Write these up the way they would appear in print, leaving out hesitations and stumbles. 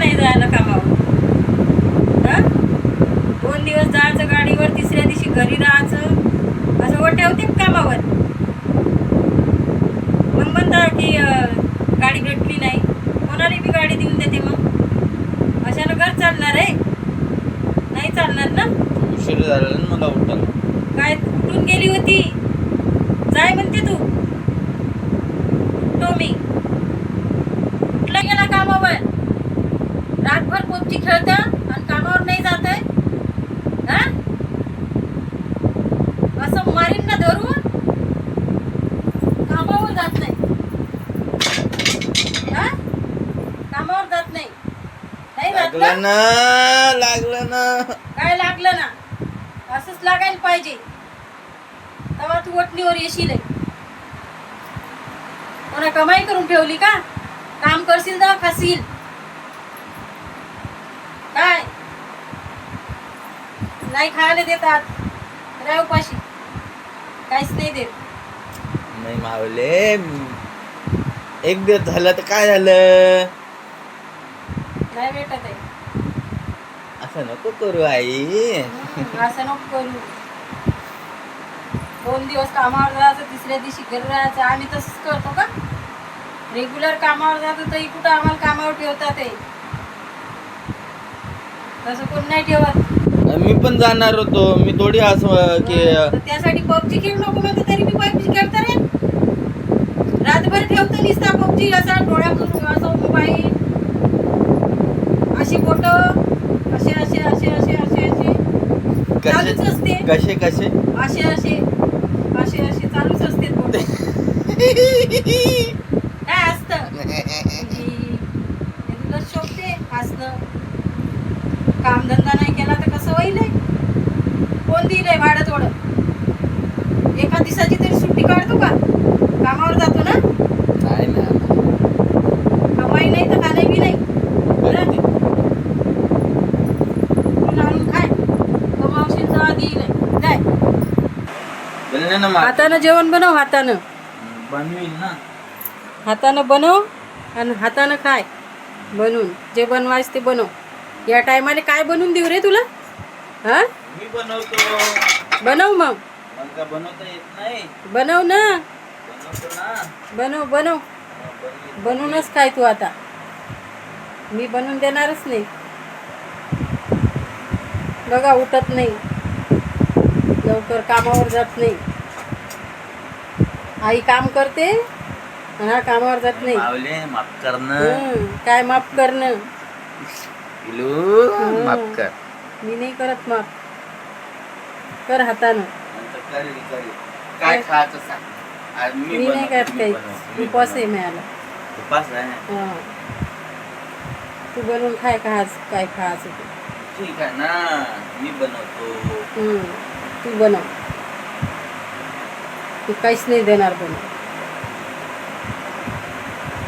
नाही जायला कामावर? हा, 2 दिवस जायचं गाडीवर, तिसऱ्या दिवशी घरी राहायचं, असं वर ठेवते कामावर. मग म्हणता की गाडी भेटली नाही. कोणाला बी गाडी देऊन देते. मग अशानं घर चालणार आहे? नाही चालणार ना. उशीर झाला ना मला उठायला. काय कुठून गेली होती? जाय म्हणते तू. उठतो मी. कुठला गेला कामावर? रातभर पबजी खेळतं आणि कामावर नाही जात आहे. हा, असं मारीन ना धरून. कामावर जात नाही. हा, कामावर जात नाही. नाही जात लागलं ना. ना, लागलं ना. काय लागलं ना? असंच लागायला पाहिजे, तेव्हा तू वटणीवर येशील. कोणा कमाई करून ठेवली का? काम करशील तर खाशील. काय नाही खायला देतात, राह उपाशी. काहीच नाही देत. नाही मावले, एक दिवस झालं तर काय झालं? नाही भेटत आहे. असं नको करू आई. असं नको करू. 2 दिवस कामावर जायचं, तिसऱ्या दिवशी घरी राहायचं. आम्ही तसंच करतो का? रेग्युलर कामावर जातो तरी कुठं आम्हाला कामावर ठेवतात आहे? तसं कोण नाही ठेवत. मी पण जाणार होतो. मी थोडी असं की तर त्यासाठी पबजी खेळू नको म्हणतो, तरी मी पबजी खेळतो रे. रातभर ठेवतो निसता पबजी. असा डोळ्यातून असं मोबाईल, अशी बोट, असे असे असे असे असे असे चालूच असते. कसे कसे असे असे असे असे चालूच असते बोट. काय असतं? तुला शोभते हसणं. कामधंदा नाही केला तर कसं होईल? कोण दिलंय भाडं थोडं? एका दिवसाची तरी सुट्टी काढतो का? कामावर जातो ना. नाही ना. कमाई नाही तर खाणे बी नाही. आणून खाय. कमावशील तर आधी नाही काय. हातानं जेवण बनव. हातानं बनवील ना. हातानं बनव आणि हातानं खाय. बनवून जे बनवायचं ते बनव. या टायमाला काय बनवून देऊ रे तुला? हा, मी बनवतो. बनव मग. मला बनवता येत नाही. बनव ना. बनवतो ना. बनव बनव. बनवूनच खाय तू आता. मी बनवून देणारच नाही. बघा, उठत नाही लवकर, कामावर जात नाही. आई काम करते, हा कामावर जात नाही. मावले माफ करणं. काय माफ करणं? माफ कर. मी नाही करत माफ. कर हातानं. काय खायचं सांग. मी नाही करत काही. उपवास आहे मिळाला. उपास आहे. हा, तू बनवून खाय. काय खायचं ते. ठीक आहे ना, मी बनवतो. तू बनव. तू काहीच नाही देणार बनव.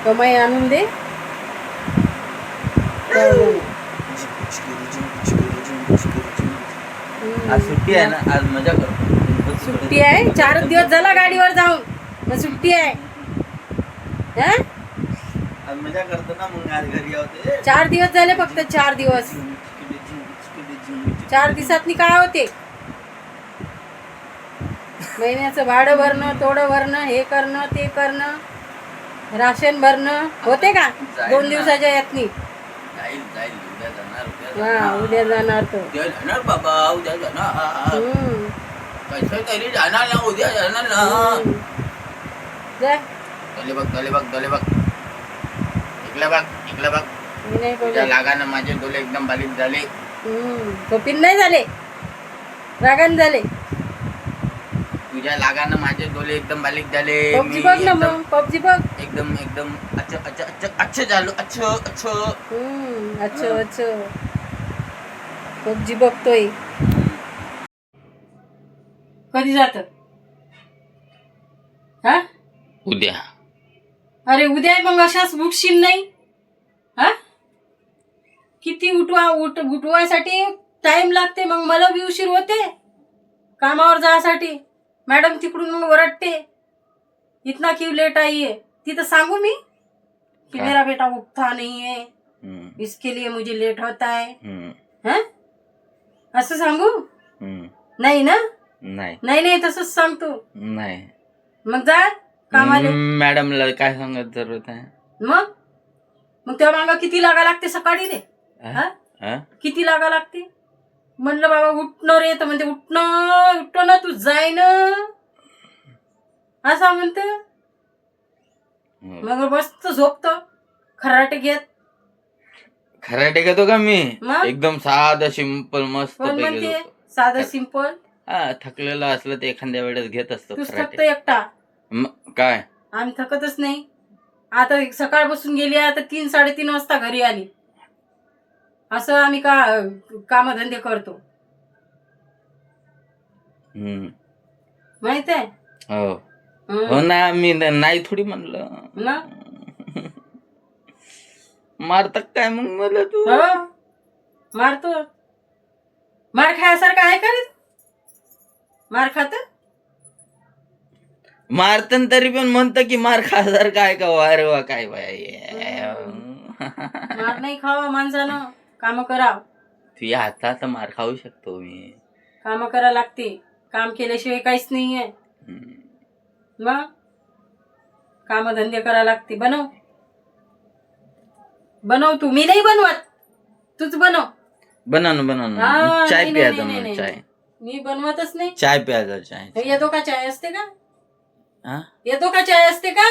कमाई आणून दे. आज सुट्टी आहे ना, आज मजा करतो. सुट्टी आहे. 4 दिवस झाला गाडीवर जाऊन. मग सुट्टी आहे. हा, आज मजा करतो ना. मग आज घरी होते. 4 दिवस झाले फक्त. 4 दिवस. 4 दिवसातनी काय होते? महिन्याचं भाडं भरणं, तोडं भरणं, हे करणं ते करणं, राशन भरणं होते का 2 दिवसाच्या यातनी? जाईल जाईल उद्या जाणार. हा, उद्या जाणार तो. उद्या जाणार बाबा. उद्या जाणार. कसं तरी जाणार ना. उद्या जाणार ना. जाय. तले बघ तले बघ तले बघ. इकडे बघ इकडे बघ. मी नाही तुझ्या बोलत. लागानं माझे डोळे एकदम बारीक झाले. झोपीन नाही झाले, रागान झाले. तुझ्या लागानं माझे डोळे एकदम बारीक झाले. पबजी बघ ना मग. पबजी बघ. एकदम एकदम अच्छा अच्छा अच्छा अच्छा झालो. अच्छा अच्छा. अच्छा अच्छा. पबजी बघतोय. कधी जात? हा, उद्या. अरे उद्या मग अशाच उठशील नाही? हा, किती उठवायसाठी टाइम लागते. मग मला बी उशीर होते कामावर जायसाठी. मॅडम तिकडून मग ओरडते, इतना क्यों लेट आई है. तिथं सांगू मी की मेरा बेटा उठता नहीं है, इसके लिए मुझे लेट होता है. हम्म. हा? असं सांगू? हम्म. नाही ना? नाही नाही तसंच सांगतो. नाही. मग जा कामाले. मॅडमला काय सांगत जरूरत आहे? मग तेव्हा मागं किती लागा लागते सकाळी रे? हा? हा? किती लागा लागते? म्हणलं बाबा उठणं रे तर म्हणते उठतो ना तू जाय ना असं म्हणते. मग मस्त झोपतो खराटे घेत. खराटे घेतो का मी? मग? एकदम साधं सिंपल मस्त कोण पैकी म्हणते झोपतो. साधं सिंपल? हा, थकलेलं असलं तर एखाद्या वेळेस घेत असतो तूच थकतो खराटे. एकटा. काय आम्ही थकतच नाही. आता सकाळपासून गेली आता 3-3:30 वाजता घरी आली. असं आम्ही कामधंदे करतो माहित आहे. हो ना, मी नाही थोडी म्हणलं ना. मारतात काय मग मला तू? मारतो. मार खायसारखं आहे का रे? मार खात मारतन तरी पण म्हणतं की मार खासारखं आहे का? अरे वा, काय बाय. मार नाही खावा माणसानं, काम कराव. तुझ्या हाताचा मार खाऊ शकतो मी. काम करा लागते. काम केल्याशिवाय काहीच नाहीये. मग कामधंदे करा लागते. बनव तू. मी नाही बनवत, तूच बनव. बनव ना. चाय प्यायचा मग. चाय मी बनवतच नाही. चाय प्यायचा. चाय येतो का? चाय असते का? हा? येतो का? चाय असते का?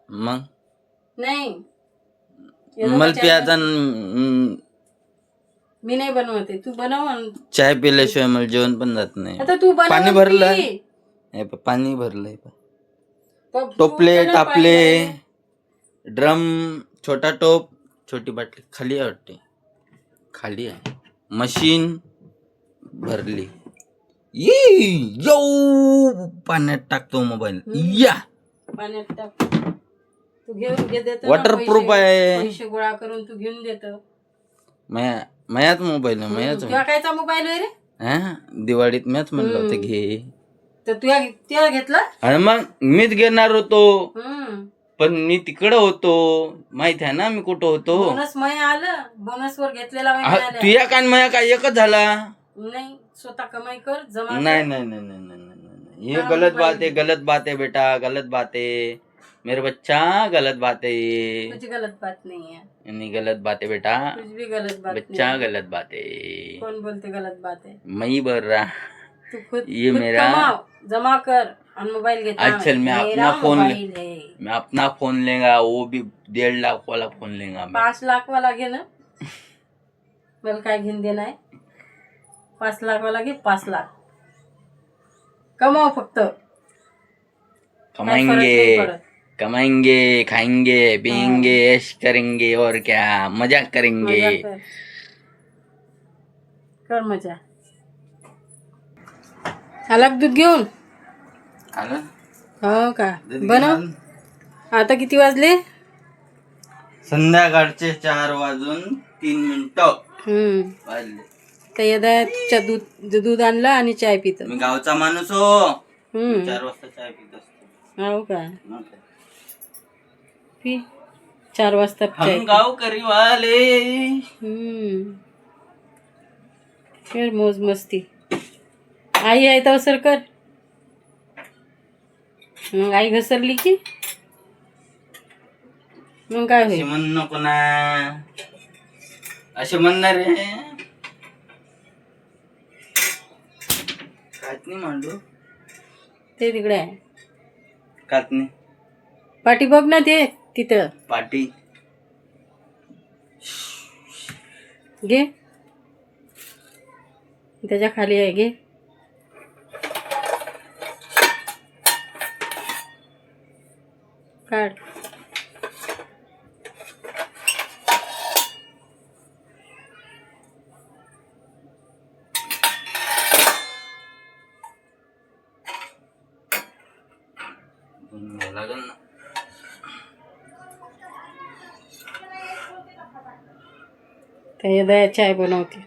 मग नाही मला प्यायचा. मी नाही बनवते, तू बनव. चाय पिल्याशिवाय मला जेवण पण जात नाही. आता तू बनव. पाणी भरलंय. पाणी भरलंय. टोपले टापले ड्रम, छोटा टोप, छोटी बाटली खाली आहे वाटते. खाली आहे. मशीन भरली. यो पाण्यात टाकतो मोबाईल. या पाण्यात टाक. तू घेऊन घे देतो. वॉटरप्रूफ आहे. पैसे गोळा करून तू घेऊन देतो. मयाच मोबाईल आहे. मयाच तुझ्या कायचा मोबाईल आहे रे? हा, दिवाळीत मॅच म्हणलं होतं घे. तर तुझ्या घेतला? आणि मग मीच घेणार होतो, पण मी तिकडं होतो. माहित आहे ना मी कुठं होतो. बोनस मया आलं. बोनस वर घेतलेला तुझ्या काय मया काय एकच झाला? नाही, स्वतः कमाई कर. जमा नहीं, ये गलत बात है बेटा, गलत बात है मेरे बच्चा, गलत बात है ये. कुछ गलत बात नहीं है. नहीं गलत बात है बेटा, कुछ भी गलत बात बच्चा नहीं है. गलत बात है. कौन बोलते गलत बात है? मैं ही बोल रहा. तू खुद ये खुद मेरा कमाओ, जमा कर और मोबाइल घेता. अच्छा, मैं मेरा अपना फोन मोबाइल है. मैं अपना फोन लेगा, वो भी 1.5 लाख वाला फोन लेगा मैं. 5 लाख वाला घे ना. मला काय घेऊन देणार आहे? 5 लाख वाला घे. 5 लाख कमाओ फक्त. कमाएंगे, खाएंगे, पिएंगे, ऐश करेंगे और क्या, मजाक करेंगे. कर मजा. अलग दूध घेऊन आलं? हो का? बनव. आता किती वाजले? संध्याकाळचे 4:03 वाजले. तर यदाच्या दूध आणलं आणि चाय पित. मी गावचा माणूस हो. 4 वाजता चाय पित असतो. हो का? पी 4 वाजता चाय. हम गावकरी वाले. कर मोज मस्ती. आई आहे तर सर कर. मग आई घसरली की मग काय होईल? म्हण नको ना, असे म्हणणार आहे. कातनी मांडू ते तिकडे आहे. कातनी पाठी बघ ना ते तिथं. पाटी घे, त्याच्या खाली आहे. घे. काढ. लागल ना. त्या दया चाय बनवते.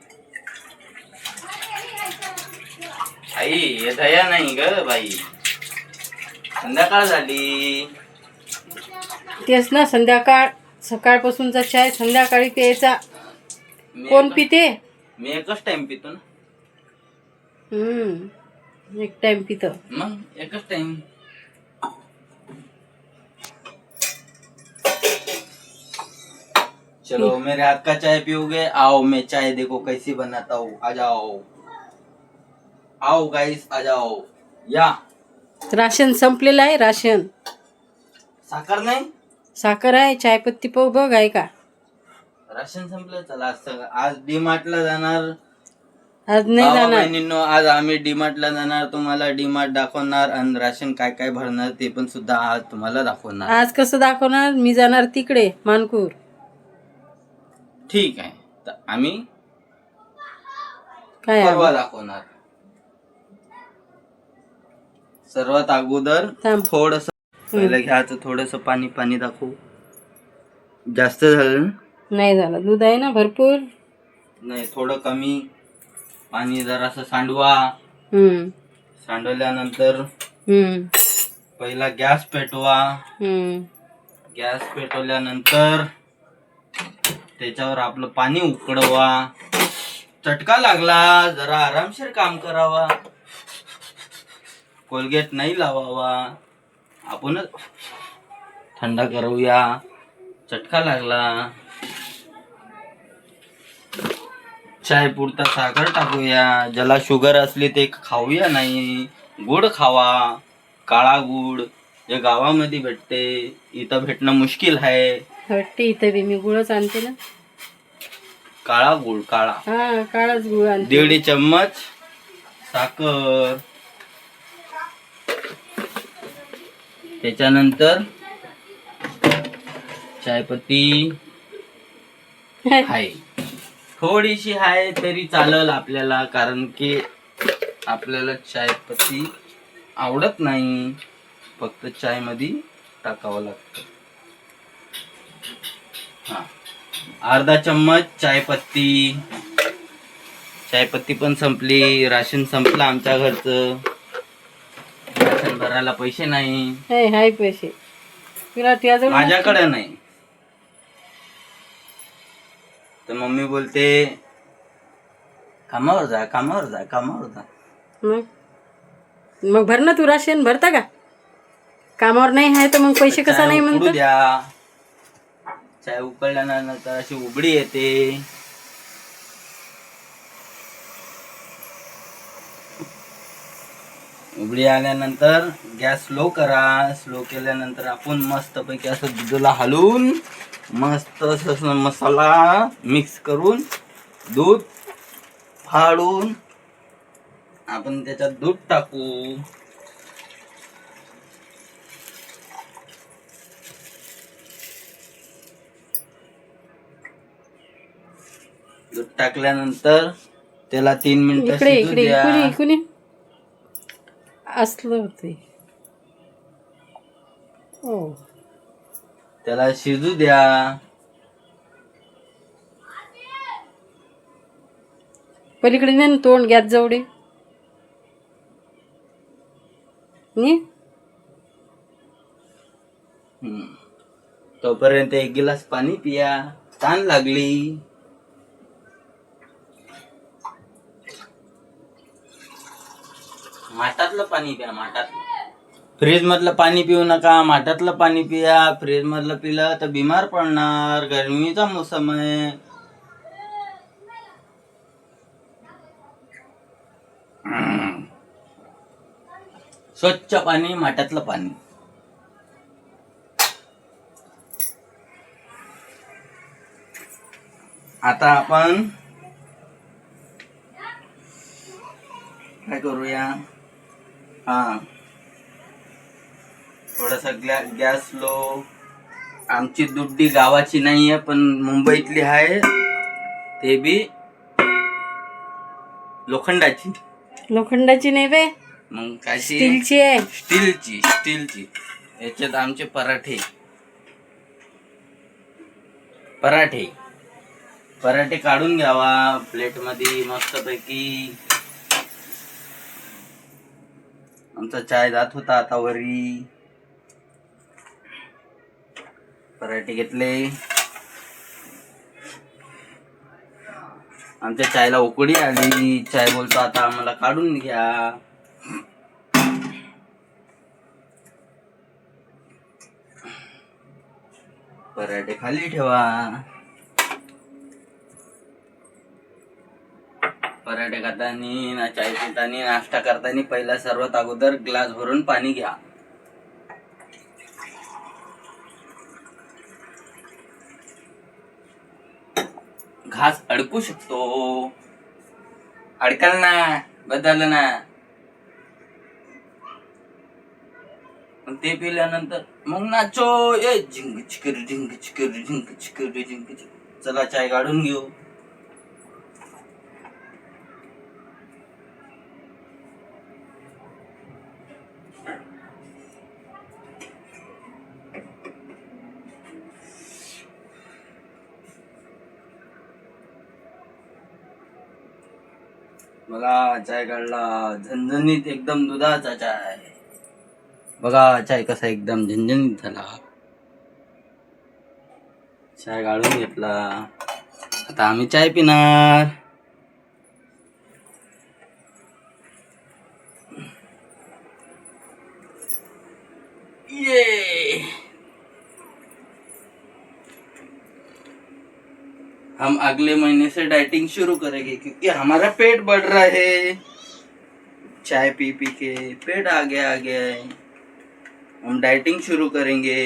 आई हे दया नाही ग बाई, संध्याकाळ झाली. तेच ना, संध्याकाळ सकाळपासूनचा चाय संध्याकाळी प्यायचा. मी कोण एकच- पिते? मी एकच टाइम पितो ना. एक टाइम पित. मग एकच टाइम. चलो मेरे हाथ का चाय पियोगे? आओ, मैं चाय देखो कैसी बनाता हूँ. आ जाओ, आओ गाइस, आ जाओ. या. राशन संपलेलं आहे. राशन साखर नाही. साखर आहे. चायपत्ती पाहू बघ आहे का. राशन संपलं. चला आज डी मार्टला जाणार. आज नाही भावा जाणार. बहिणींनो, आज आम्ही डी मार्टला जाणार. तुम्हाला डी मार्ट दाखवणार आणि राशन काय काय भरणार ते पण सुद्धा आज तुम्हाला दाखवणार. आज कसं दाखवणार? मी जाणार तिकडे मानकूर. ठीक आहे, तर आम्ही काय परवा दाखवणार. सर्वात अगोदर थांब. थोडस पहिलं घ्यायचं. थोडस पाणी पाणी दाखवू. जास्त झालं नाही झालं. दूध आहे ना भरपूर. नाही, थोडं कमी पाणी. जरासं सांडवा. सांडवल्यानंतर पहिला गॅस पेटवा. गॅस पेटवल्यानंतर त्याच्यावर आपलं पाणी उकळवा. चटका लागला जरा आरामशीर काम करावा. कोलगेट नाही लावावा. आपणच थंडा करूया. चटका लागला. चाय पुरता साखर टाकूया. ज्याला शुगर असली ते खाऊया नाही. गुड खावा. काळा गुड जे गावामध्ये भेटते, इथं भेटणं मुश्किल आहे. वाटते इथं बी मी गुळच आणते ना. काळा गुळ. काळा. हा काळाच गुळ आणते. 1.5 चम्मच साखर. त्याच्यानंतर चायपत्ती आहे. थोडीशी आहे तरी चालेल आपल्याला, कारण की आपल्याला चायपत्ती आवडत नाही. फक्त चाय मध्ये टाकावं लागतं. हा, 1/2 चम्मच चायपत्ती. चायपत्ती पण संपली. राशन संपलं आमच्या घरचं. राशन भरायला पैसे नाही. हाय पैसे तुला त्याजवळ माझ्याकडे नाही. तर मम्मी बोलते कामावर जा, कामावर जा, कामावर जा. मग भर ना तू. राशन भरता का? कामावर नाही आहे तर मग पैसे कसा नाही चाय उकळू म्हणतो? द्या. चाय उकळल्यानंतर अशी उबळी येते. उबळी आल्यानंतर गॅस स्लो करा. स्लो केल्यानंतर आपण मस्त पैकी असं दुधाला हलवून मस्त असं मसाला मिक्स करून दूध फाडून आपण त्याच्यात दूध टाकू. दूध टाकल्यानंतर त्याला 3 मिनिटं इकडे शिजू इकडे द्या. इकडे इकडे असलं होते. हो त्याला शिजू द्या. पलीकडे नाही ना तोंड गॅस जवळ नी. तोपर्यंत 1 गिलास पाणी पिया. तहान लागली. माठातलं पाणी प्या. माठातलं. फ्रीज मधलं पाणी पिऊ नका. माठातलं पाणी पिया. फ्रीज मधलं पिलं तर बिमार पडणार. गरमीचा मोसम आहे. स्वच्छ पाणी, माठातलं पाणी. आता आपण काय करूया? हा, थोडासा गॅस स्लो. आमची दुड्डी गावाची नाहीये पण मुंबईतली आहे. ते बी लोखंडाची. लोखंडाची नाही बे, मग काय स्टीलची आहे. स्टीलची. याच्यात आमचे पराठे काढून घ्यावा प्लेट मध्ये मस्त पैकी. आमचा चाय जात होता आता वरी. पराठे घेतले. आमच्या चायला उकळी आली. चाय बोलतो आता आम्हाला काढून घ्या. पराठे खाली ठेवा. पराठे खातानी ना चाय पितानी नाश्ता करतानी पहिला सर्वात अगोदर ग्लास भरून पाणी घ्या. घास अडकू शकतो. अडकल ना, बदललं ना. पण ते पिल्यानंतर मग नाचो. ए झिंग चिकर झिंग चिकर झिंग चिकर झिंग चिकर. चला चाय काढून घेऊ. बघा चाय काढला. झणझणीत एकदम दुधाचा चाय. बघा चाय कसा एकदम झणझणीत झाला. चाय काढून घेतला. आता आम्ही चाय पिणार. ये हम अगले महीने से डाइटिंग शुरू करेंगे क्योंकि हमारा पेट बढ़ रहा है. चाय पी पी के पेट आ गया है. हम डाइटिंग शुरू करेंगे.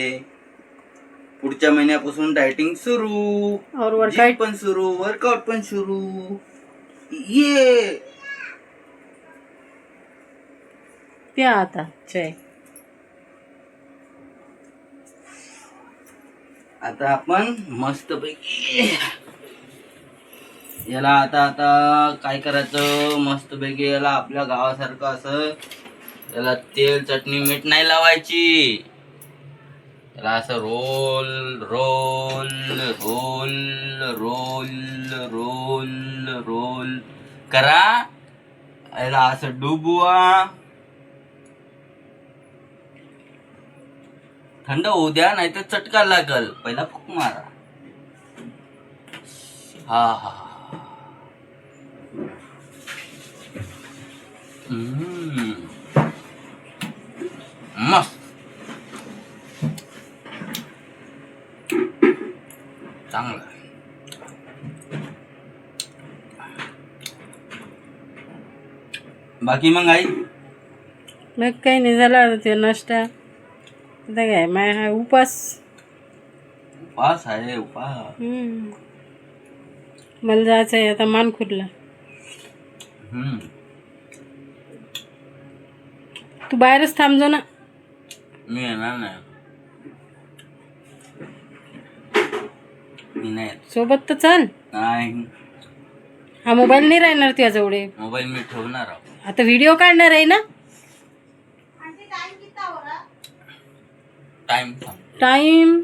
पुढच्या महिन्यापासून डाइटिंग सुरू. और जिम वर्कआउट पण सुरू. वर्कआउट पण सुरू. ये प्या आता चाय. आता आपण मस्त पैकी याला आता आता काय करायचं. मस्त पैकी याला आपल्या गावासारखं असं याला तेल चटणी मीठ नाही लावायची. त्याला असं roll roll roll roll roll roll करा. याला असं डुबवा. थंड होऊ द्या नाही तर चटका लागल. पहिला फूक मारा. हा हा मस्त चांगलं. बाकी मग आई मग काही नाही झाला ते नाश्ता. आता काय माय हा उपास. उपास आहे उपास. मला जायचं आहे आता मानखुरला. तू बाहेरच थांबजो ना. मी येणार नाही. मी नाही येत. सोबत तर चल. नाही हा मोबाईल नाही राहणार तुझ्याजवळ. मोबाईल मी ठेवणार आहो. आता व्हिडिओ काढणार आहे ना. Time time